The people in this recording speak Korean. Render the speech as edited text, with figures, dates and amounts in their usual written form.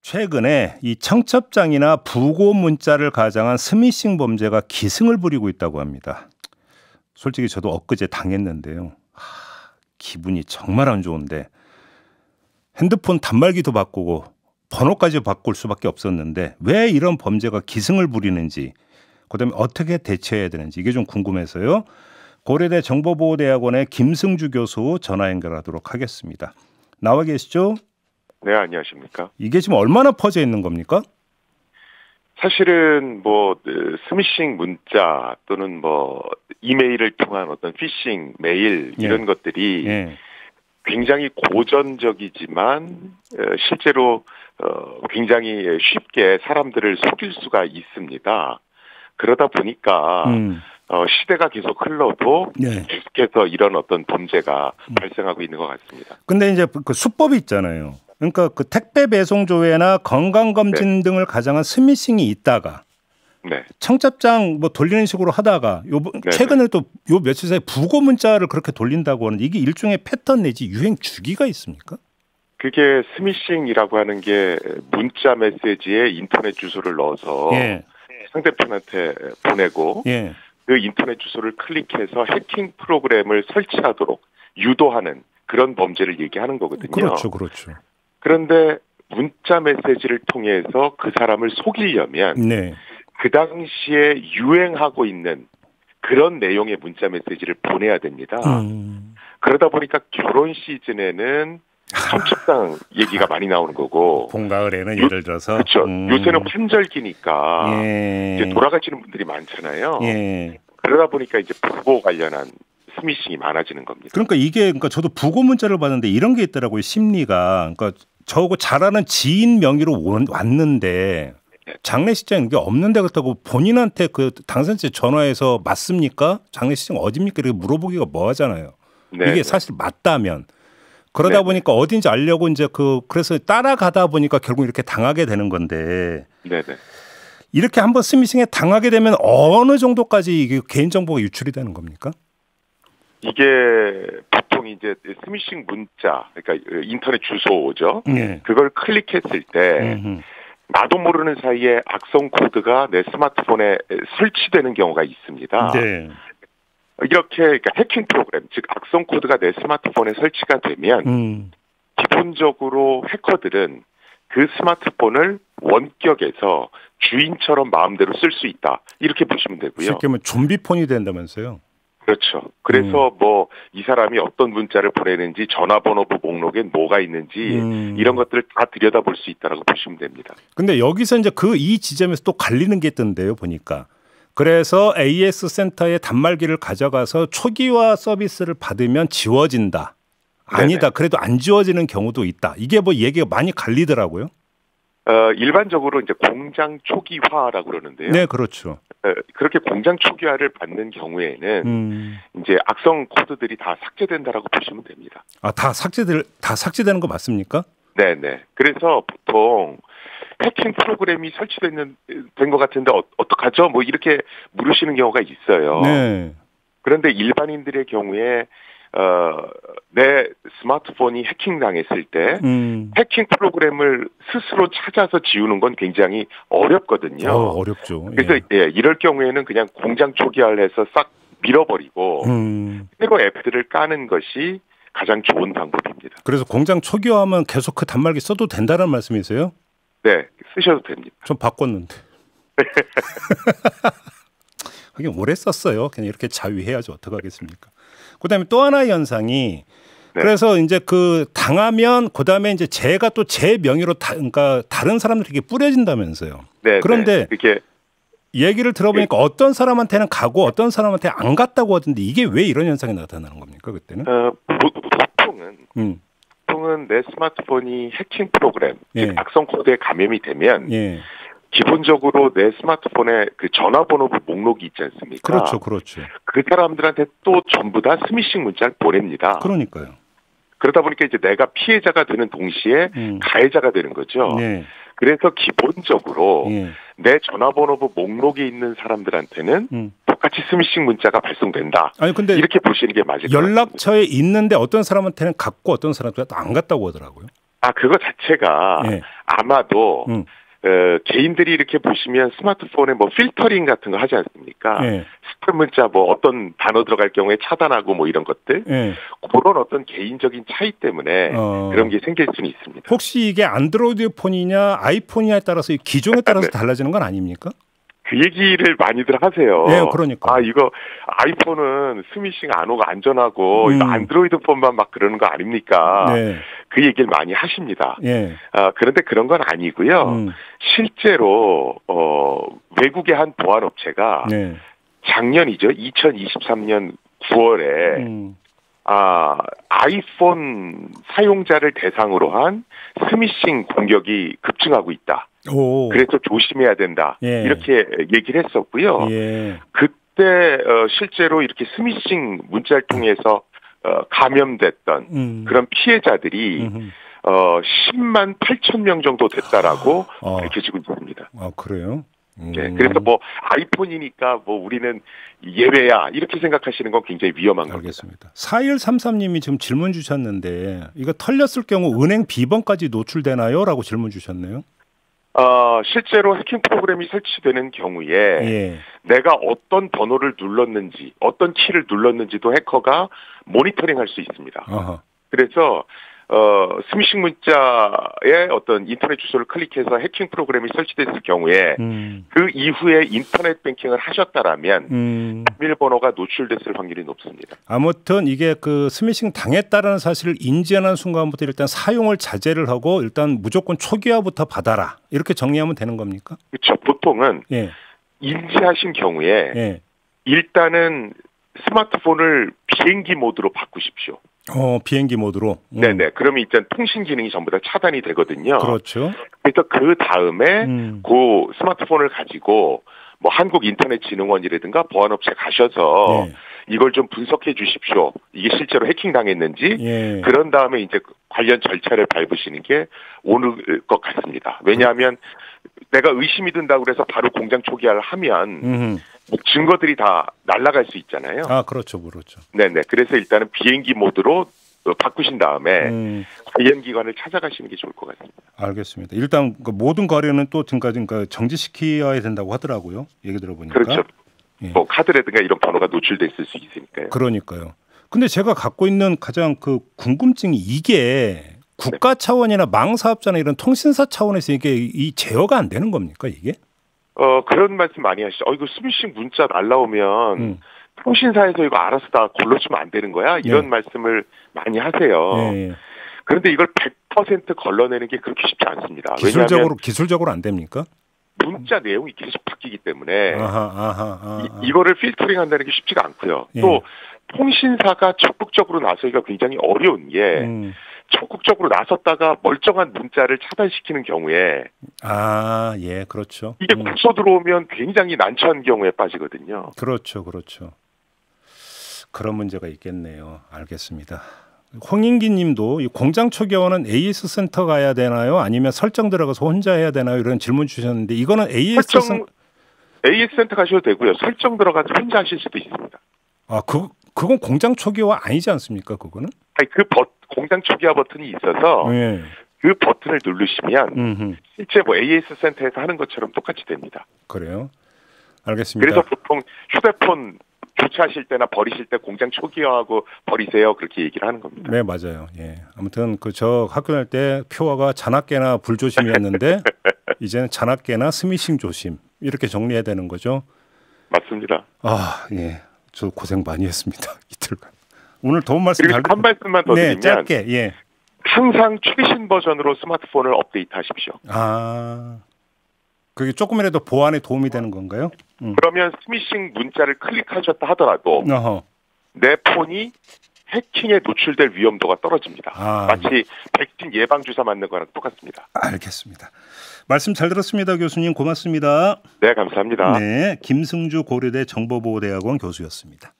최근에 이 청첩장이나 부고 문자를 가장한 스미싱 범죄가 기승을 부리고 있다고 합니다. 솔직히 저도 엊그제 당했는데요. 기분이 정말 안 좋은데 핸드폰 단말기도 바꾸고 번호까지 바꿀 수밖에 없었는데 왜 이런 범죄가 기승을 부리는지, 그다음에 어떻게 대처해야 되는지 이게 좀 궁금해서요. 고려대 정보보호대학원의 김승주 교수 전화 연결하도록 하겠습니다. 나와 계시죠? 네, 안녕하십니까. 이게 지금 얼마나 퍼져 있는 겁니까? 사실은 스미싱 문자 또는 이메일을 통한 어떤 피싱 메일 이런 것들이 굉장히 고전적이지만 실제로 굉장히 쉽게 사람들을 속일 수가 있습니다. 그러다 보니까 시대가 계속 흘러도 계속해서 이런 어떤 범죄가 발생하고 있는 것 같습니다. 근데 이제 그 수법이 있잖아요. 그러니까 그 택배 배송 조회나 건강검진 등을 가장한 스미싱이 있다가 청첩장 돌리는 식으로 하다가 최근에 또 요 며칠 사이 부고 문자를 그렇게 돌린다고 하는, 이게 일종의 패턴 내지 유행 주기가 있습니까? 그게 스미싱이라고 하는 게 문자 메시지에 인터넷 주소를 넣어서 상대편한테 보내고 그 인터넷 주소를 클릭해서 해킹 프로그램을 설치하도록 유도하는 그런 범죄를 얘기하는 거거든요. 그렇죠. 그런데 문자 메시지를 통해서 그 사람을 속이려면 그 당시에 유행하고 있는 그런 내용의 문자 메시지를 보내야 됩니다. 그러다 보니까 결혼 시즌에는 청첩장 얘기가 많이 나오는 거고, 봄, 가을에는 예를 들어서 그렇죠. 요새는 환절기니까 이제 돌아가시는 분들이 많잖아요. 그러다 보니까 이제 부고 관련한 스미싱이 많아지는 겁니다. 그러니까 저도 부고 문자를 받는데 이런 게 있더라고요. 심리가. 그러니까 저하고 잘 아는 지인 명의로 왔는데 장례식장 이게 없는데 그렇다고 본인한테 그 당선자 전화해서 맞습니까? 장례식장 어딥니까? 이렇게 물어보기가 뭐하잖아요. 이게 사실 맞다면. 그러다 보니까 어딘지 알려고 이제 그래서 따라가다 보니까 결국 이렇게 당하게 되는 건데. 이렇게 한번 스미싱에 당하게 되면 어느 정도까지 이게 개인정보가 유출이 되는 겁니까? 이게 보통 이제 스미싱 문자, 그러니까 인터넷 주소죠. 그걸 클릭했을 때 나도 모르는 사이에 악성 코드가 내 스마트폰에 설치되는 경우가 있습니다. 이렇게 그러니까 해킹 프로그램, 즉 악성 코드가 내 스마트폰에 설치가 되면 기본적으로 해커들은 그 스마트폰을 원격에서 주인처럼 마음대로 쓸 수 있다. 이렇게 보시면 되고요. 쉽게 말하면 좀비폰이 된다면서요? 그렇죠. 그래서 이 사람이 어떤 문자를 보내는지, 전화번호부 목록에 뭐가 있는지 이런 것들을 다 들여다볼 수 있다라고 보시면 됩니다. 근데 여기서 이제 이 지점에서 또 갈리는 게 있던데요, 보니까. 그래서 AS 센터에 단말기를 가져가서 초기화 서비스를 받으면 지워진다. 아니다. 그래도 안 지워지는 경우도 있다. 이게 얘기가 많이 갈리더라고요. 일반적으로 이제 공장 초기화라고 그러는데요. 네, 그렇죠. 그렇게 공장 초기화를 받는 경우에는 이제 악성 코드들이 다 삭제된다라고 보시면 됩니다. 다 삭제되는 거 맞습니까? 네네. 그래서 보통 해킹 프로그램이 설치된 것 같은데 어떡하죠? 이렇게 물으시는 경우가 있어요. 그런데 일반인들의 경우에 내 스마트폰이 해킹당했을 때 해킹 프로그램을 스스로 찾아서 지우는 건 굉장히 어렵거든요. 어렵죠. 그래서 이럴 경우에는 그냥 공장 초기화를 해서 싹 밀어버리고 새로 앱들을 까는 것이 가장 좋은 방법입니다. 그래서 공장 초기화하면 계속 그 단말기 써도 된다는 말씀이세요? 네, 쓰셔도 됩니다. 좀 바꿨는데. 하긴 오래 썼어요. 그냥 이렇게 자위해야지 어떡하겠습니까? 그다음에 또 하나의 현상이 그래서 이제 당하면 그다음에 이제 제가 또 제 명의로 그러니까 다른 사람들에게 뿌려진다면서요. 그런데 얘기를 들어보니까 어떤 사람한테는 가고 어떤 사람한테 안 갔다고 하던데 이게 왜 이런 현상이 나타나는 겁니까, 그때는? 보통은 내 스마트폰이 해킹 프로그램, 즉 악성 코드에 감염이 되면 기본적으로 내 스마트폰에 그 전화번호부 목록이 있지 않습니까? 그렇죠. 그 사람들한테 또 전부 다 스미싱 문자를 보냅니다. 그러니까요. 그러다 보니까 이제 내가 피해자가 되는 동시에 가해자가 되는 거죠. 그래서 기본적으로 내 전화번호부 목록에 있는 사람들한테는 똑같이 스미싱 문자가 발송된다. 근데 이렇게 보시는 게 맞을 것 같습니다. 연락처에 있는데 어떤 사람한테는 갔고 어떤 사람한테는 안 갔다고 하더라고요. 그거 자체가 예. 아마도 개인들이 이렇게 보시면 스마트폰에 뭐 필터링 같은 거 하지 않습니까? 예. 스팸 문자 뭐 어떤 단어 들어갈 경우에 차단하고 뭐 이런 것들 예. 그런 어떤 개인적인 차이 때문에 그런 게 생길 수는 있습니다. 혹시 이게 안드로이드 폰이냐 아이폰이냐에 따라서 기종에 따라서 네. 달라지는 건 아닙니까? 그 얘기를 많이들 하세요. 네, 그러니까. 이거 아이폰은 스미싱 안 오고 안전하고 이거 안드로이드 폰만 막 그러는 거 아닙니까? 네. 그 얘기를 많이 하십니다. 네. 그런데 그런 건 아니고요. 실제로 외국의 한 보안 업체가 네. 작년이죠. 2023년 9월에 아이폰 사용자를 대상으로 한 스미싱 공격이 급증하고 있다. 오. 그래서 조심해야 된다. 예. 이렇게 얘기를 했었고요. 예. 그때 실제로 이렇게 스미싱 문자를 통해서 감염됐던 그런 피해자들이 10만 8천 명 정도 됐다라고 밝혀지고 있습니다. 그래요? 네, 그래서 뭐 아이폰이니까 뭐 우리는 예외야 이렇게 생각하시는 건 굉장히 위험한 겁니다. 알겠습니다. 4133님이 지금 질문 주셨는데 이거 털렸을 경우 은행 비번까지 노출되나요? 라고 질문 주셨네요. 실제로 해킹 프로그램이 설치되는 경우에 예. 내가 어떤 번호를 눌렀는지 어떤 키를 눌렀는지도 해커가 모니터링할 수 있습니다. 어허. 그래서 스미싱 문자의 어떤 인터넷 주소를 클릭해서 해킹 프로그램이 설치됐을 경우에 그 이후에 인터넷 뱅킹을 하셨다라면 비밀번호가 노출됐을 확률이 높습니다. 아무튼 이게 그 스미싱 당했다라는 사실을 인지하는 순간부터 일단 사용을 자제를 하고 일단 무조건 초기화부터 받아라 이렇게 정리하면 되는 겁니까? 그렇죠. 보통은 예. 인지하신 경우에 예. 일단은 스마트폰을 비행기 모드로 바꾸십시오. 비행기 모드로? 네네. 그러면 일단 통신 기능이 전부 다 차단이 되거든요. 그렇죠. 그래서 그 다음에 그 스마트폰을 가지고 뭐 한국인터넷진흥원이라든가 보안업체 가셔서 네. 이걸 좀 분석해 주십시오. 이게 실제로 해킹 당했는지. 예. 그런 다음에 이제 관련 절차를 밟으시는 게 오늘 것 같습니다. 왜냐하면 내가 의심이 든다고 그래서 바로 공장 초기화를 하면 뭐 증거들이 다 날아갈 수 있잖아요. 그렇죠, 그렇죠. 네네. 그래서 일단은 비행기 모드로 바꾸신 다음에 관련 기관을 찾아가시는 게 좋을 것 같습니다. 알겠습니다. 일단 그 모든 거래는 또 지금까지 정지시켜야 된다고 하더라고요. 얘기 들어보니까. 그렇죠. 예. 뭐 카드라든가 이런 번호가 노출됐을 수 있으니까요. 그러니까요. 근데 제가 갖고 있는 가장 그 궁금증이 이게 국가 차원이나 망사업자나 이런 통신사 차원에서 이게 이 제어가 안 되는 겁니까 이게? 그런 말씀 많이 하시죠. 이거 스미싱 문자 날라오면 통신사에서 이거 알아서 다 걸러주면 안 되는 거야? 이런 말씀을 많이 하세요. 그런데 이걸 100% 걸러내는 게 그렇게 쉽지 않습니다. 기술적으로 안 됩니까? 문자 내용이 계속 바뀌기 때문에 이거를 필터링 한다는 게 쉽지가 않고요. 또 통신사가 적극적으로 나서기가 굉장히 어려운 게 적극적으로 나섰다가 멀쩡한 문자를 차단시키는 경우에 예, 그렇죠. 이게 국소 들어오면 굉장히 난처한 경우에 빠지거든요. 그렇죠, 그렇죠. 그런 문제가 있겠네요. 알겠습니다. 홍인기 님도 이 공장 초기화는 AS 센터 가야 되나요? 아니면 설정 들어가서 혼자 해야 되나요? 이런 질문 주셨는데 이거는 AS 센터 가셔도 되고요. 설정 들어가서 혼자 하실 수도 있습니다. 그건 공장 초기화 아니지 않습니까? 그거는? 공장 초기화 버튼이 있어서 그 버튼을 누르시면 실제 뭐 AS 센터에서 하는 것처럼 똑같이 됩니다. 그래요? 알겠습니다. 그래서 보통 휴대폰 교체하실 때나 버리실 때 공장 초기화하고 버리세요. 그렇게 얘기를 하는 겁니다. 네, 맞아요. 예. 아무튼 저 학교 다닐 때 표어가 잔악깨나 불조심이었는데 이제는 잔악깨나 스미싱 조심 이렇게 정리해야 되는 거죠. 맞습니다. 예. 저 고생 많이 했습니다. 이틀간. 오늘 도움 말씀 잘 한 말씀만 더 드리면 짧게. 예. 항상 최신 버전으로 스마트폰을 업데이트하십시오. 그게 조금이라도 보안에 도움이 되는 건가요? 그러면 스미싱 문자를 클릭하셨다 하더라도 내 폰이 해킹에 노출될 위험도가 떨어집니다. 마치 백신 예방 주사 맞는 거랑 똑같습니다. 알겠습니다. 말씀 잘 들었습니다. 교수님 고맙습니다. 네, 감사합니다. 네, 김승주 고려대 정보보호대학원 교수였습니다.